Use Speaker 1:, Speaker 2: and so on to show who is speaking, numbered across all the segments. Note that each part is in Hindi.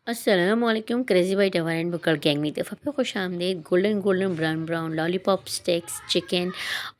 Speaker 1: अस्सलामुअलैकुम क्रेज़ी बाय टवार एंड बुकर गैंग में दफ़ा पे खुशामदीद। Golden golden brown brown lollipop sticks, chicken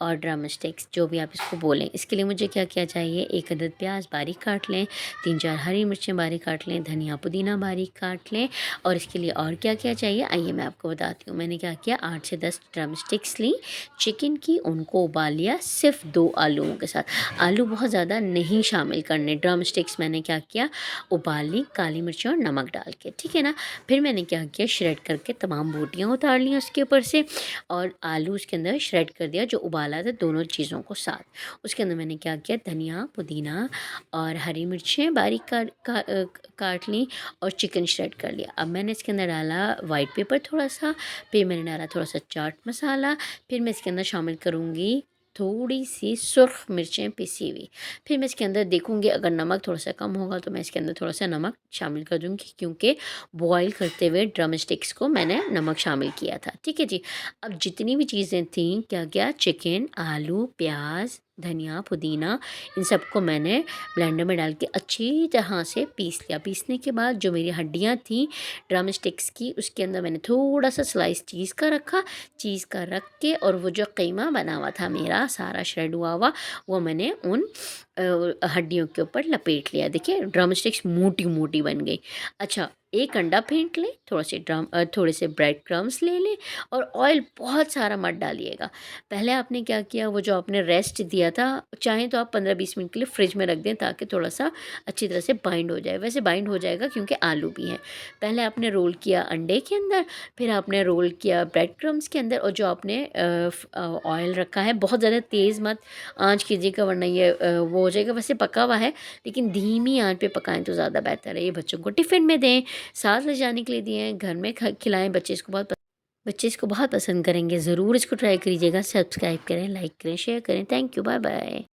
Speaker 1: और ड्रम स्टिक्स, जो भी आप इसको बोलें। इसके लिए मुझे क्या क्या चाहिए? एक अदद प्याज बारीक काट लें, 3-4 हरी मिर्चें बारीक काट लें, धनिया पुदीना बारीक काट लें। और इसके लिए और क्या क्या चाहिए आइए मैं आपको बताती हूँ। मैंने क्या किया, 8 से 10 ड्रम स्टिक्स ली चिकन की, उनको उबाल लिया सिर्फ 2 आलूओं के साथ। आलू बहुत ज़्यादा नहीं शामिल करने। ड्रम स्टिक्स मैंने क्या किया, उबाल ली काली मिर्चें और नमक डाल के, ठीक है ना। फिर मैंने क्या किया, श्रेड करके तमाम बोटियाँ उतार ली उसके ऊपर से, और आलू उसके अंदर श्रेड कर दिया जो उबाला था, दोनों चीज़ों को साथ। उसके अंदर मैंने क्या किया, धनिया पुदीना और हरी मिर्चें बारीक काट ली, और चिकन श्रेड कर लिया। अब मैंने इसके अंदर डाला वाइट पेपर थोड़ा सा, फिर मैंने डाला थोड़ा सा चाट मसाला, फिर मैं इसके अंदर शामिल करूँगी थोड़ी सी सुर्ख मिर्चें पिसी हुई। फिर मैं इसके अंदर देखूँगी अगर नमक थोड़ा सा कम होगा तो मैं इसके अंदर थोड़ा सा नमक शामिल कर दूँगी, क्योंकि बॉईल करते हुए ड्रम स्टिक्स को मैंने नमक शामिल किया था, ठीक है जी। अब जितनी भी चीज़ें थीं, क्या क्या, चिकन, आलू, प्याज, धनिया पुदीना, इन सबको मैंने ब्लेंडर में डाल के अच्छी तरह से पीस लिया। पीसने के बाद जो मेरी हड्डियाँ थी ड्रम स्टिक्स की, उसके अंदर मैंने थोड़ा सा स्लाइस चीज़ का रखा। चीज़ का रख के, और वो जो कीमा बना हुआ था मेरा सारा श्रेड हुआ हुआ, वो मैंने उन हड्डियों के ऊपर लपेट लिया। देखिए ड्रम स्टिक्स मोटी मोटी बन गई। अच्छा, एक अंडा फेंट लें, थोड़े से ब्रेड क्रम्स ले लें, और ऑयल बहुत सारा मत डालिएगा। पहले आपने क्या किया, वो जो आपने रेस्ट दिया था, चाहें तो आप 15-20 मिनट के लिए फ्रिज में रख दें ताकि थोड़ा सा अच्छी तरह से बाइंड हो जाए। वैसे बाइंड हो जाएगा क्योंकि आलू भी हैं। पहले आपने रोल किया अंडे के अंदर, फिर आपने रोल किया ब्रेड क्रम्स के अंदर, और जो आपने ऑयल रखा है बहुत ज़्यादा तेज़ मत आँच कीजिएगा वरना ये वो हो जाएगा। वैसे पका हुआ है लेकिन धीमी आँच पे पकाएं तो ज़्यादा बेहतर है। ये बच्चों को टिफ़िन में दें, साथ ले जाने के लिए दिएँ, घर में खिलाएं। बच्चे इसको बहुत पसंद करेंगे। ज़रूर इसको ट्राई करिएगा। सब्सक्राइब करें, लाइक करें, शेयर करें। Thank you, bye bye.